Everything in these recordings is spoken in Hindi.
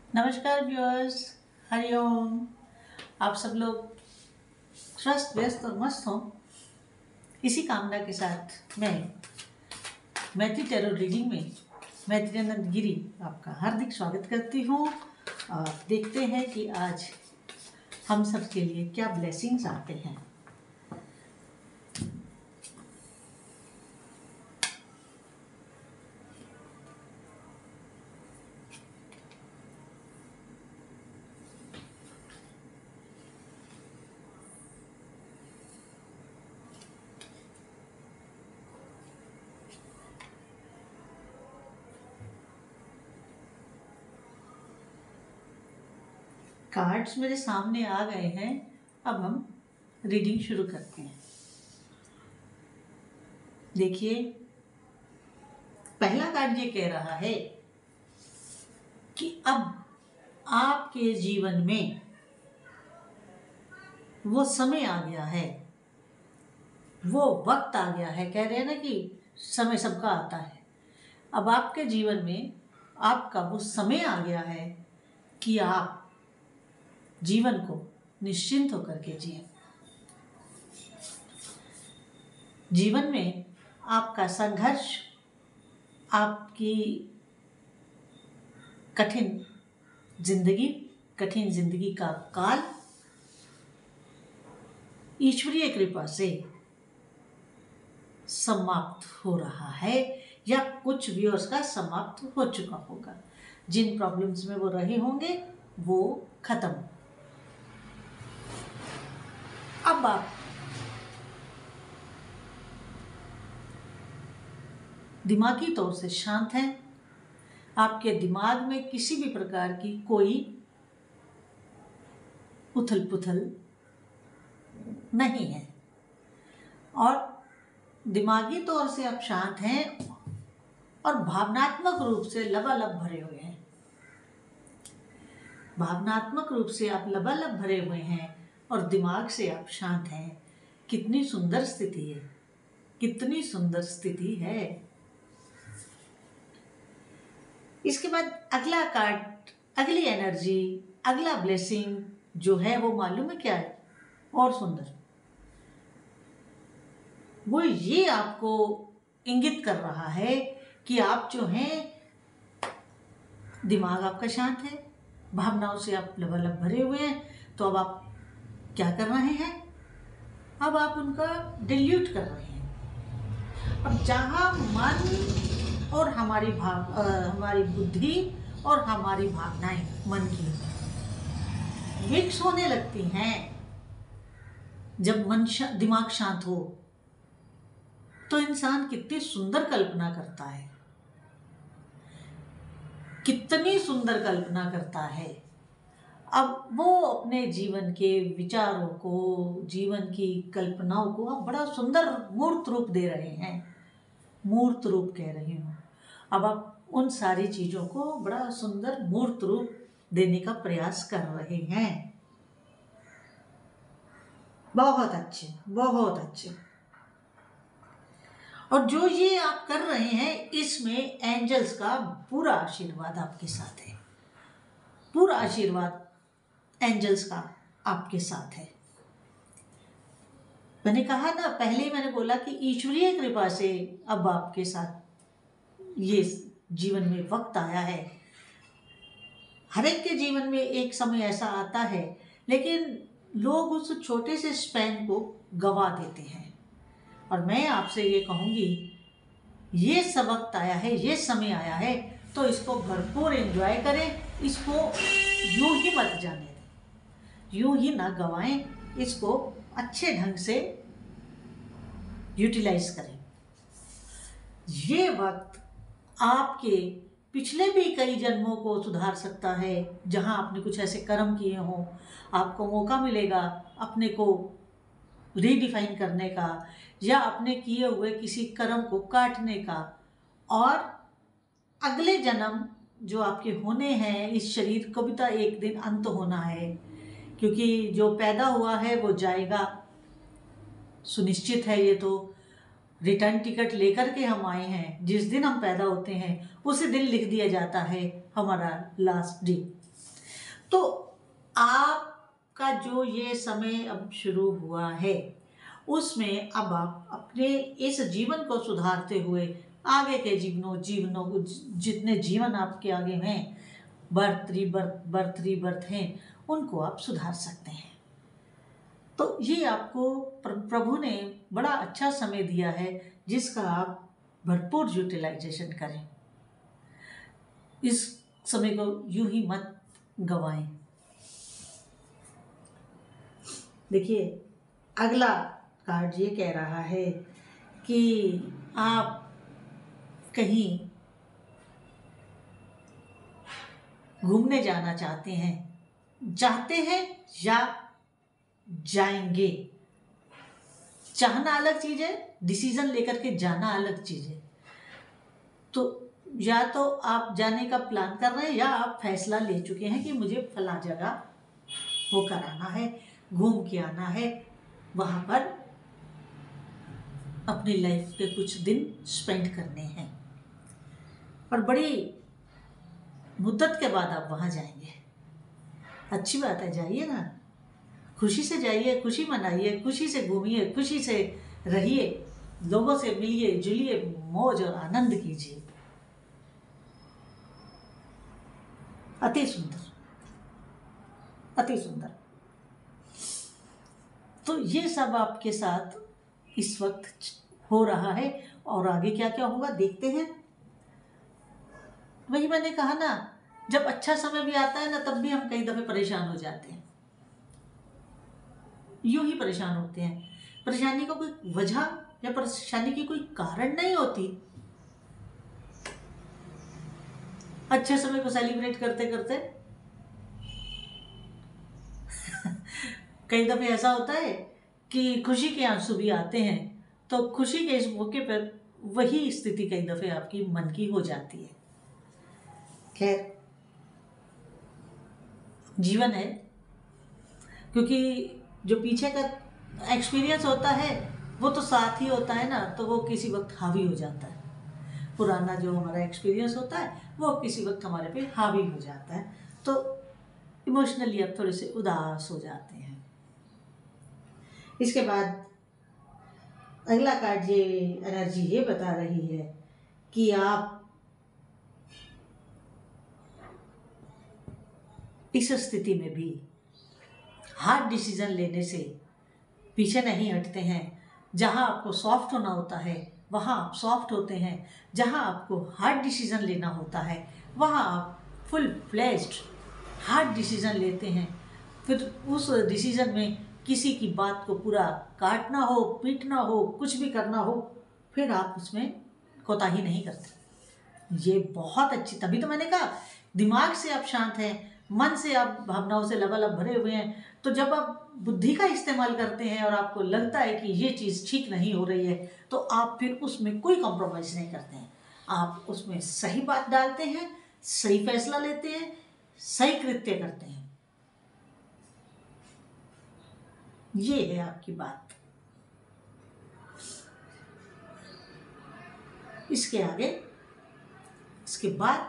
नमस्कार व्यूअर्स, हरिओम। आप सब लोग स्वस्थ व्यस्त और मस्त हों, इसी कामना के साथ मैं मैत्री टैरो रीडिंग में मैत्री आनंद गिरी आपका हार्दिक स्वागत करती हूँ। और देखते हैं कि आज हम सब के लिए क्या ब्लेसिंग्स आते हैं। कार्ड्स मेरे सामने आ गए हैं। अब हम रीडिंग शुरू करते हैं। देखिए, पहला कार्ड ये कह रहा है कि अब आपके जीवन में वो समय आ गया है, वो वक्त आ गया है। कह रहे हैं ना कि समय सबका आता है। अब आपके जीवन में आपका वो समय आ गया है कि आप जीवन को निश्चिंत होकर के जिए। जीवन में आपका संघर्ष, आपकी कठिन जिंदगी का काल ईश्वरीय कृपा से समाप्त हो रहा है, या कुछ व्यूअर्स का समाप्त हो चुका होगा। जिन प्रॉब्लम्स में वो रहे होंगे वो खत्म। अब आप दिमागी तौर से शांत हैं। आपके दिमाग में किसी भी प्रकार की कोई उथल पुथल नहीं है, और दिमागी तौर से आप शांत हैं और भावनात्मक रूप से लबालब भरे हुए हैं। भावनात्मक रूप से आप लबालब भरे हुए हैं और दिमाग से आप शांत हैं। कितनी सुंदर स्थिति है, कितनी सुंदर स्थिति है। इसके बाद अगला कार्ड, अगली एनर्जी, अगला ब्लेसिंग जो है वो मालूम है क्या है? और सुंदर। वो ये आपको इंगित कर रहा है कि आप जो हैं, दिमाग आपका शांत है, भावनाओं से आप लबालब भरे हुए हैं। तो अब आप क्या कर रहे हैं? अब आप उनका डिल्यूट कर रहे हैं। अब जहाँ मन और हमारी बुद्धि और हमारी भावनाएं मन की मिक्स होने लगती हैं, जब दिमाग शांत हो तो इंसान कितनी सुंदर कल्पना करता है, कितनी सुंदर कल्पना करता है। अब वो अपने जीवन के विचारों को, जीवन की कल्पनाओं को आप बड़ा सुंदर मूर्त रूप दे रहे हैं, मूर्त रूप कह रही हूँ। अब आप उन सारी चीजों को बड़ा सुंदर मूर्त रूप देने का प्रयास कर रहे हैं। बहुत अच्छे, बहुत अच्छे। और जो ये आप कर रहे हैं, इसमें एंजल्स का पूरा आशीर्वाद आपके साथ है। पूरा आशीर्वाद एंजल्स का आपके साथ है। मैंने कहा ना, पहले ही मैंने बोला कि ईश्वरीय कृपा से अब आपके साथ ये जीवन में वक्त आया है। हर एक के जीवन में एक समय ऐसा आता है, लेकिन लोग उस छोटे से स्पैन को गवा देते हैं। और मैं आपसे ये कहूँगी, ये सब वक्त आया है, ये समय आया है, तो इसको भरपूर एंजॉय करें। इसको यूं ही मत जाने दें, यूं ही ना गवाएं, इसको अच्छे ढंग से यूटिलाइज करें। ये वक्त आपके पिछले भी कई जन्मों को सुधार सकता है। जहां आपने कुछ ऐसे कर्म किए हों, आपको मौका मिलेगा अपने को रीडिफाइन करने का, या अपने किए हुए किसी कर्म को काटने का। और अगले जन्म जो आपके होने हैं, इस शरीर को भी तो एक दिन अंत होना है, क्योंकि जो पैदा हुआ है वो जाएगा, सुनिश्चित है। ये तो रिटर्न टिकट लेकर के हम आए हैं। जिस दिन हम पैदा होते हैं उसी दिन लिख दिया जाता है हमारा लास्ट डे। तो आपका जो ये समय अब शुरू हुआ है, उसमें अब आप अपने इस जीवन को सुधारते हुए आगे के जीवनों को, जितने जीवन आपके आगे हैं, बर्थ हैं, उनको आप सुधार सकते हैं। तो ये आपको प्रभु ने बड़ा अच्छा समय दिया है, जिसका आप भरपूर यूटिलाइजेशन करें। इस समय को यूं ही मत गवाएं। देखिए, अगला कार्ड ये कह रहा है कि आप कहीं घूमने जाना चाहते हैं या जाएंगे। चाहना अलग चीज है, डिसीजन लेकर के जाना अलग चीज है। तो या तो आप जाने का प्लान कर रहे हैं, या आप फैसला ले चुके हैं कि मुझे फला जगह होकर आना है, घूम के आना है, वहां पर अपनी लाइफ के कुछ दिन स्पेंड करने हैं, और बड़ी मुद्दत के बाद आप वहां जाएंगे। अच्छी बात है, जाइए ना, खुशी से जाइए, खुशी मनाइए, खुशी से घूमिए, खुशी से रहिए, लोगों से मिलिए जुलिए, मौज और आनंद कीजिए। अति सुंदर, अति सुंदर। तो ये सब आपके साथ इस वक्त हो रहा है, और आगे क्या क्या होगा देखते हैं। वही मैंने कहा ना, जब अच्छा समय भी आता है ना, तब भी हम कई दफे परेशान हो जाते हैं, यूं ही परेशान होते हैं। परेशानी का कोई वजह या परेशानी की कोई कारण नहीं होती। अच्छे समय को सेलिब्रेट करते करते कई दफे ऐसा होता है कि खुशी के आंसू भी आते हैं, तो खुशी के इस मौके पर वही स्थिति कई दफे आपकी मन की हो जाती है। खैर, जीवन है, क्योंकि जो पीछे का एक्सपीरियंस होता है वो तो साथ ही होता है ना, तो वो किसी वक्त हावी हो जाता है। पुराना जो हमारा एक्सपीरियंस होता है वो किसी वक्त हमारे पे हावी हो जाता है, तो इमोशनली आप थोड़े से उदास हो जाते हैं। इसके बाद अगला कार्ड, ये एनर्जी ये बता रही है कि आप इस स्थिति में भी हार्ड डिसीजन लेने से पीछे नहीं हटते हैं। जहां आपको सॉफ्ट होना होता है वहां आप सॉफ्ट होते हैं, जहां आपको हार्ड डिसीजन लेना होता है वहां आप फुल फ्लेज्ड हार्ड डिसीजन लेते हैं। फिर उस डिसीजन में किसी की बात को पूरा काटना हो, पीटना हो, कुछ भी करना हो, फिर आप उसमें कोताही नहीं करते। ये बहुत अच्छी, तभी तो मैंने कहा दिमाग से आप शांत हैं, मन से आप भावनाओं से लबालब भरे हुए हैं। तो जब आप बुद्धि का इस्तेमाल करते हैं और आपको लगता है कि ये चीज़ ठीक नहीं हो रही है, तो आप फिर उसमें कोई कॉम्प्रोमाइज़ नहीं करते हैं। आप उसमें सही बात डालते हैं, सही फैसला लेते हैं, सही कृत्य करते हैं। ये है आपकी बात। इसके आगे, इसके बाद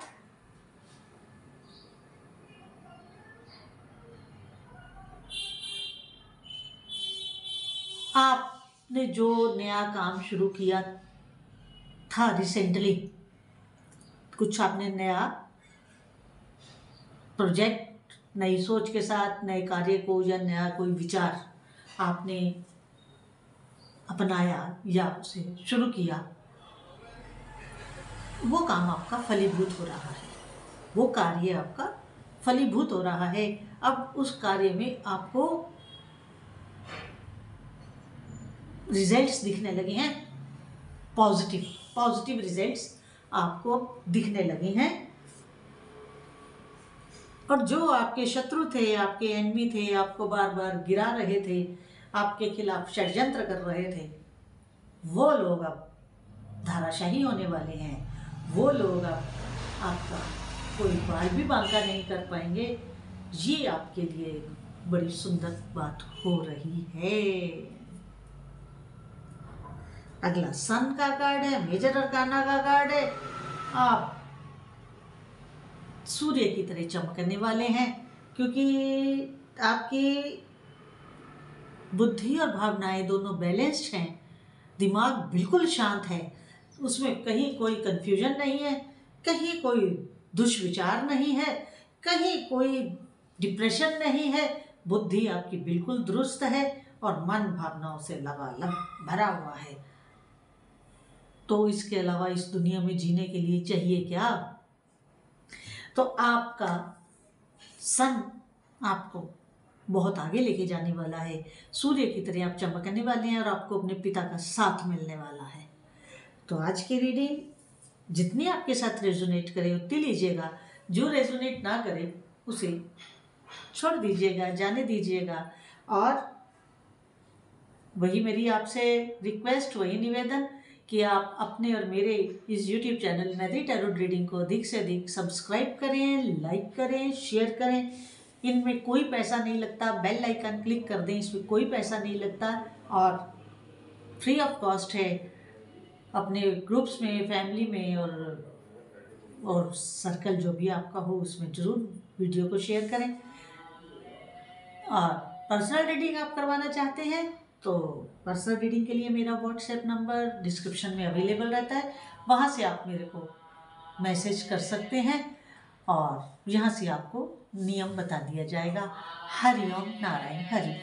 आपने जो नया काम शुरू किया था रिसेंटली, कुछ आपने नया प्रोजेक्ट, नई सोच के साथ नए कार्य को या नया कोई विचार आपने अपनाया या उसे शुरू किया, वो काम आपका फलीभूत हो रहा है, वो कार्य आपका फलीभूत हो रहा है। अब उस कार्य में आपको रिजल्ट्स दिखने लगे हैं, पॉजिटिव रिजल्ट्स आपको दिखने लगे हैं। और जो आपके शत्रु थे, आपके एनिमी थे, आपको बार बार गिरा रहे थे, आपके खिलाफ षड्यंत्र कर रहे थे, वो लोग अब धाराशाही होने वाले हैं। वो लोग अब आपका कोई बाल भी बांका नहीं कर पाएंगे। ये आपके लिए बड़ी सुंदर बात हो रही है। अगला सन का कार्ड है, मेजर अरकाना का कार्ड है। आप सूर्य की तरह चमकने वाले हैं, क्योंकि आपकी बुद्धि और भावनाएं दोनों बैलेंस्ड हैं, दिमाग बिल्कुल शांत है, उसमें कहीं कोई कन्फ्यूजन नहीं है, कहीं कोई दुष्विचार नहीं है, कहीं कोई डिप्रेशन नहीं है, बुद्धि आपकी बिल्कुल दुरुस्त है और मन भावनाओं से लबालब भरा हुआ है। तो इसके अलावा इस दुनिया में जीने के लिए चाहिए क्या? तो आपका सन आपको बहुत आगे लेके जाने वाला है, सूर्य की तरह आप चमकने वाले हैं और आपको अपने पिता का साथ मिलने वाला है। तो आज की रीडिंग जितनी आपके साथ रेजोनेट करे उतनी लीजिएगा, जो रेजोनेट ना करे उसे छोड़ दीजिएगा, जाने दीजिएगा। और वही मेरी आपसे रिक्वेस्ट, वही निवेदन कि आप अपने और मेरे इस YouTube चैनल मैत्री टैरोट रीडिंग को अधिक से अधिक सब्सक्राइब करें, लाइक करें, शेयर करें। इनमें कोई पैसा नहीं लगता, बेल आइकन क्लिक कर दें, इसमें कोई पैसा नहीं लगता और फ्री ऑफ कॉस्ट है। अपने ग्रुप्स में, फैमिली में और सर्कल जो भी आपका हो उसमें ज़रूर वीडियो को शेयर करें। और पर्सनल रीडिंग आप करवाना चाहते हैं तो पर्सनल रीडिंग के लिए मेरा व्हाट्सएप नंबर डिस्क्रिप्शन में अवेलेबल रहता है, वहाँ से आप मेरे को मैसेज कर सकते हैं और यहाँ से आपको नियम बता दिया जाएगा। हरि ओम नारायण हरि।